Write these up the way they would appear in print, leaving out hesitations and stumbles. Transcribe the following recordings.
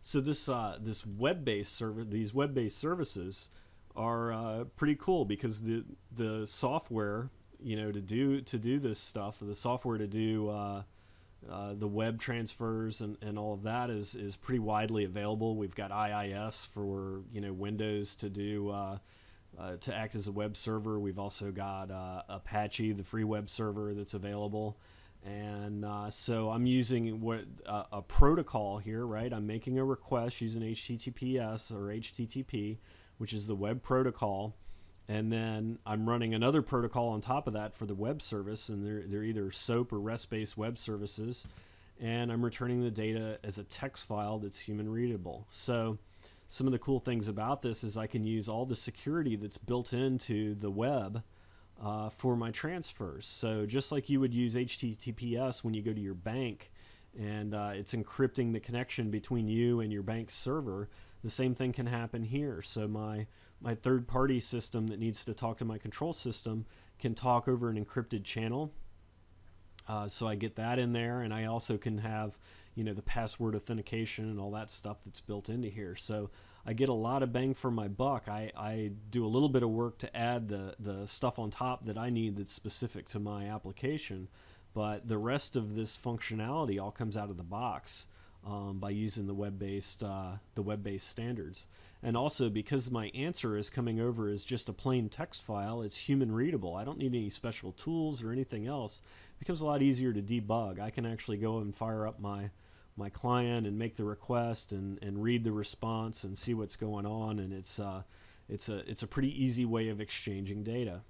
So this web-based server, these web-based services are pretty cool because the software, to do this stuff, the software to do the web transfers and all of that is pretty widely available. We've got IIS for Windows to do to act as a web server. We've also got Apache, the free web server that's available. And so I'm using a protocol here, right? I'm making a request using HTTPS or HTTP, which is the web protocol, and then I'm running another protocol on top of that for the web service, and they're either SOAP or REST-based web services, and I'm returning the data as a text file that's human readable. So some of the cool things about this is I can use all the security that's built into the web for my transfers. So just like you would use HTTPS when you go to your bank and it's encrypting the connection between you and your bank server, the same thing can happen here. So my third-party system that needs to talk to my control system can talk over an encrypted channel. So I get that in there, and I also can have the password authentication and all that stuff that's built into here. So I get a lot of bang for my buck. I do a little bit of work to add the stuff on top that I need that's specific to my application, but the rest of this functionality all comes out of the box by using the web-based standards. And also, because my answer is coming over as just a plain text file, it's human readable. I don't need any special tools or anything else. It becomes a lot easier to debug. I can actually go and fire up my client and make the request and read the response and see what's going on, and it's a pretty easy way of exchanging data.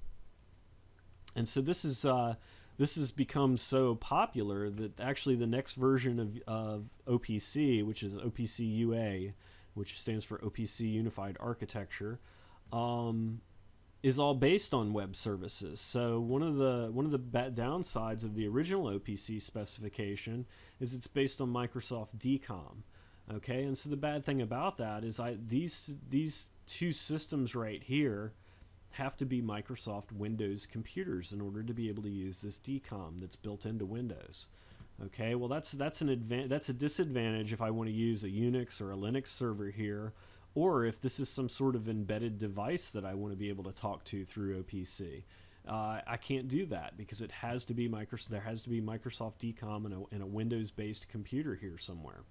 And so this has become so popular that actually the next version of OPC, which is OPC UA, which stands for OPC Unified Architecture, is all based on web services. So one of the downsides of the original OPC specification is it's based on Microsoft DCOM. Okay, and so the bad thing about that is these two systems right here have to be Microsoft Windows computers in order to be able to use this DCOM that's built into Windows. Okay, well that's a disadvantage if I want to use a Unix or a Linux server here, or if this is some sort of embedded device that I want to be able to talk to through OPC. I can't do that because it has to be there has to be Microsoft DCOM in a Windows-based computer here somewhere.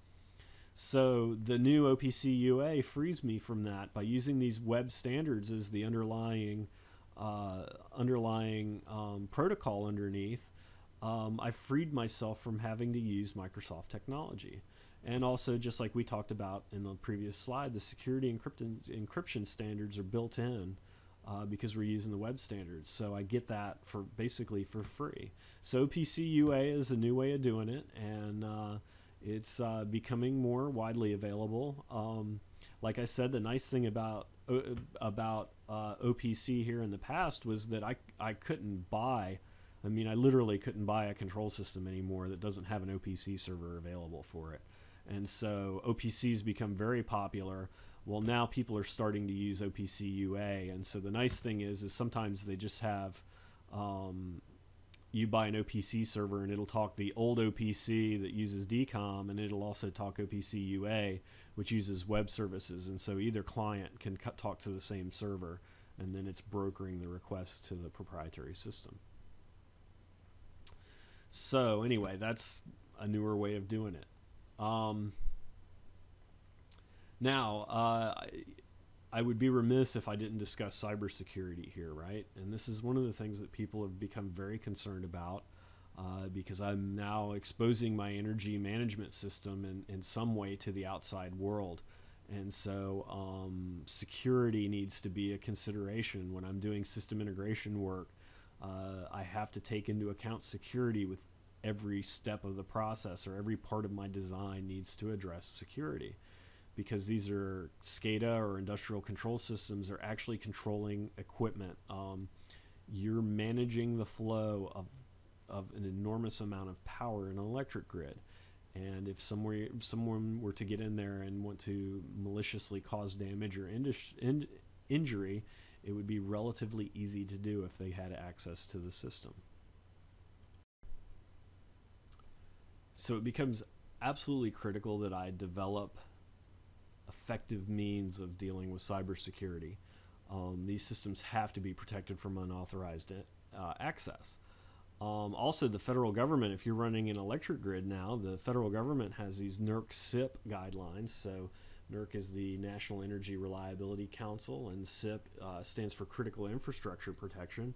So the new OPC UA frees me from that by using these web standards as the underlying protocol underneath. I freed myself from having to use Microsoft technology. And also, just like we talked about in the previous slide, the security encryption standards are built in because we're using the web standards. So I get that basically for free. So OPC UA is a new way of doing it, and it's becoming more widely available. Like I said, the nice thing about OPC here in the past was that I couldn't buy. I mean, I literally couldn't buy a control system anymore that doesn't have an OPC server available for it. And so OPC's become very popular. Well, now people are starting to use OPC UA. And so the nice thing is sometimes they just have, you buy an OPC server and it'll talk the old OPC that uses DCOM, and it'll also talk OPC UA, which uses web services. And so either client can talk to the same server, and then it's brokering the request to the proprietary system. So anyway, that's a newer way of doing it. Now, I would be remiss if I didn't discuss cybersecurity here, right? And this is one of the things that people have become very concerned about because I'm now exposing my energy management system in some way to the outside world. And so security needs to be a consideration. When I'm doing system integration work, I have to take into account security with every step of the process, or every part of my design needs to address security, because these are SCADA or industrial control systems are actually controlling equipment. You're managing the flow of an enormous amount of power in an electric grid. And if someone were to get in there and want to maliciously cause damage or injury, it would be relatively easy to do if they had access to the system. So it becomes absolutely critical that I develop effective means of dealing with cybersecurity. These systems have to be protected from unauthorized access. Also, the federal government, if you're running an electric grid now, the federal government has these NERC-CIP guidelines. So NERC is the National Energy Reliability Council, and CIP stands for Critical Infrastructure Protection.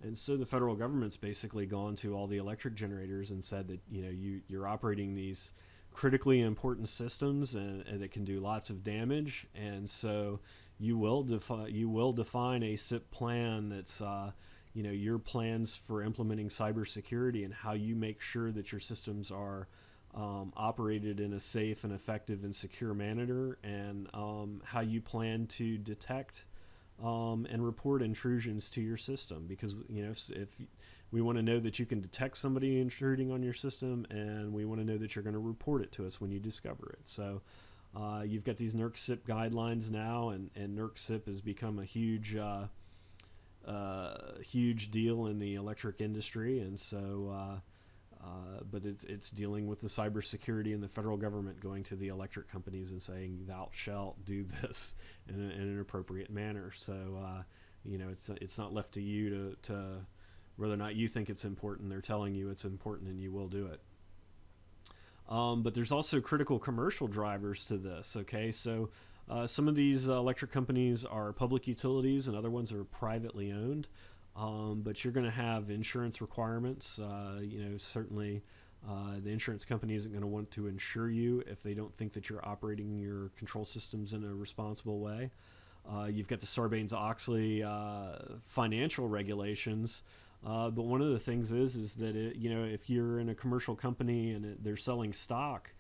And so the federal government's basically gone to all the electric generators and said that, you know, you're operating these critically important systems, and it can do lots of damage. And so you will define a CIP plan that's you know, your plans for implementing cybersecurity and how you make sure that your systems are operated in a safe and effective and secure manner, and how you plan to detect and report intrusions to your system. Because, you know, if we want to know that you can detect somebody intruding on your system, and we want to know that you're going to report it to us when you discover it. So you've got these NERC-CIP guidelines now, and NERC-CIP has become a huge huge deal in the electric industry. And so but it's dealing with the cybersecurity and the federal government going to the electric companies and saying, thou shalt do this in an appropriate manner. So you know, it's not left to you to whether or not you think it's important. They're telling you it's important, and you will do it. But there's also critical commercial drivers to this. Okay, so some of these electric companies are public utilities, and other ones are privately owned. But you're going to have insurance requirements. You know, certainly the insurance company isn't going to want to insure you if they don't think that you're operating your control systems in a responsible way. You've got the Sarbanes-Oxley financial regulations. But one of the things is that you know, if you're in a commercial company and they're selling stock,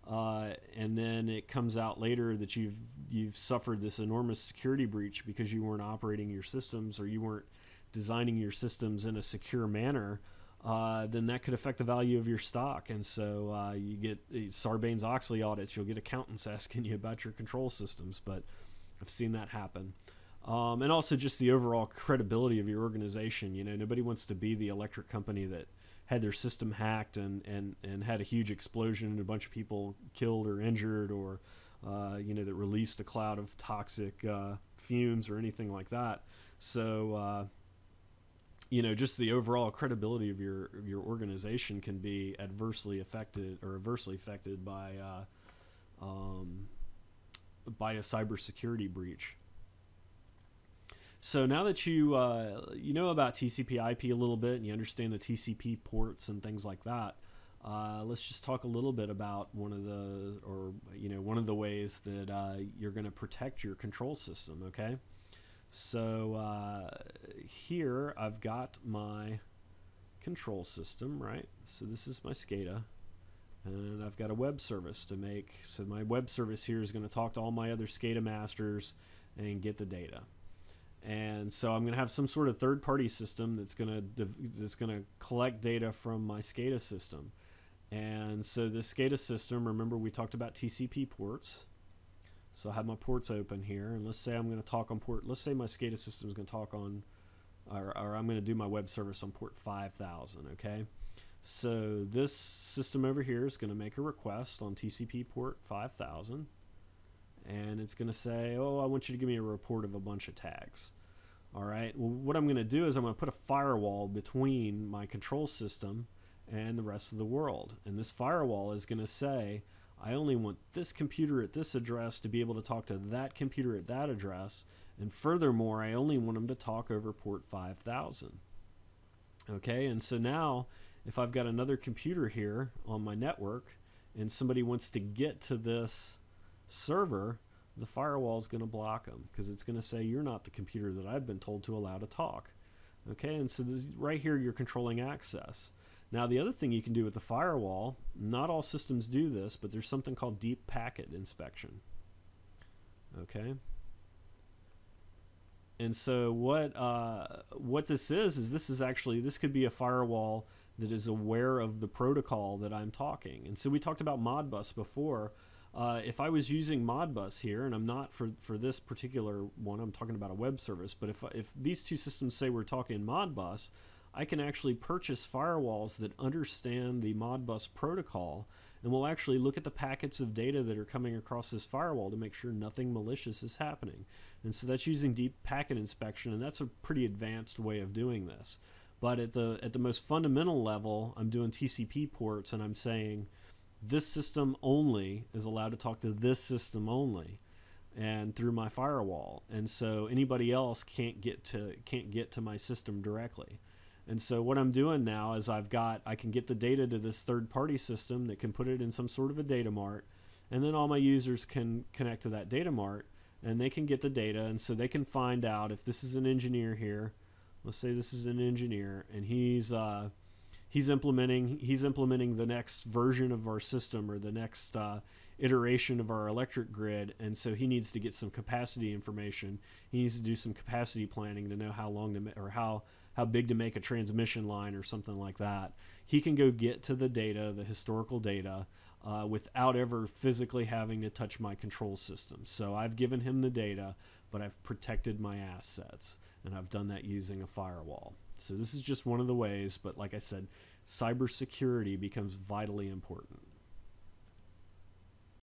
and then it comes out later that you've suffered this enormous security breach because you weren't operating your systems, or you weren't designing your systems in a secure manner, then that could affect the value of your stock. And so you get Sarbanes-Oxley audits. You'll get accountants asking you about your control systems. But I've seen that happen. And also just the overall credibility of your organization. You know, nobody wants to be the electric company that had their system hacked and had a huge explosion and a bunch of people killed or injured, or you know, that released a cloud of toxic fumes or anything like that. So you know, just the overall credibility of your organization can be adversely affected by a cybersecurity breach. So now that you know about TCP/IP a little bit, and you understand the TCP ports and things like that, let's just talk a little bit about one of the ways that you're going to protect your control system. Okay, so here I've got my control system, right? So this is my SCADA, and I've got a web service to make. So my web service here is going to talk to all my other SCADA masters and get the data. And so I'm going to have some sort of third-party system that's going to collect data from my SCADA system. And so the SCADA system, remember we talked about TCP ports. So I have my ports open here, and let's say I'm going to talk on port. Let's say my SCADA system is going to talk on, or I'm going to do my web service on port 5000. Okay. So this system over here is going to make a request on TCP port 5000. And it's going to say, oh, I want you to give me a report of a bunch of tags. All right. Well, what I'm going to do is I'm going to put a firewall between my control system and the rest of the world. And this firewall is going to say, I only want this computer at this address to be able to talk to that computer at that address. And furthermore, I only want them to talk over port 5000. Okay. And so now if I've got another computer here on my network and somebody wants to get to this server, the firewall is going to block them, because it's going to say you're not the computer that I've been told to allow to talk. Okay, and so this, right here you're controlling access. Now the other thing you can do with the firewall, not all systems do this, but there's something called deep packet inspection. Okay, and so what this is this could be a firewall that is aware of the protocol that I'm talking. And so we talked about Modbus before. If I was using Modbus here, and I'm not for this particular one, I'm talking about a web service, but if these two systems say we're talking Modbus, I can actually purchase firewalls that understand the Modbus protocol, and we'll actually look at the packets of data that are coming across this firewall to make sure nothing malicious is happening. And so that's using deep packet inspection, and that's a pretty advanced way of doing this. But at the most fundamental level, I'm doing TCP ports, and I'm saying this system only is allowed to talk to this system only, and through my firewall. And so anybody else can't get to my system directly. And so what I'm doing now is I can get the data to this third-party system that can put it in some sort of a data mart, and then all my users can connect to that data mart, and they can get the data, and so they can find out if this is an engineer here. Let's say this is an engineer, and he's implementing the next version of our system, or the next iteration of our electric grid, and so he needs to get some capacity information. He needs to do some capacity planning to know how long to, or how big to make a transmission line or something like that. He can go get to the data, the historical data, without ever physically having to touch my control system. So I've given him the data, but I've protected my assets, and I've done that using a firewall. So this is just one of the ways, but like I said, cybersecurity becomes vitally important.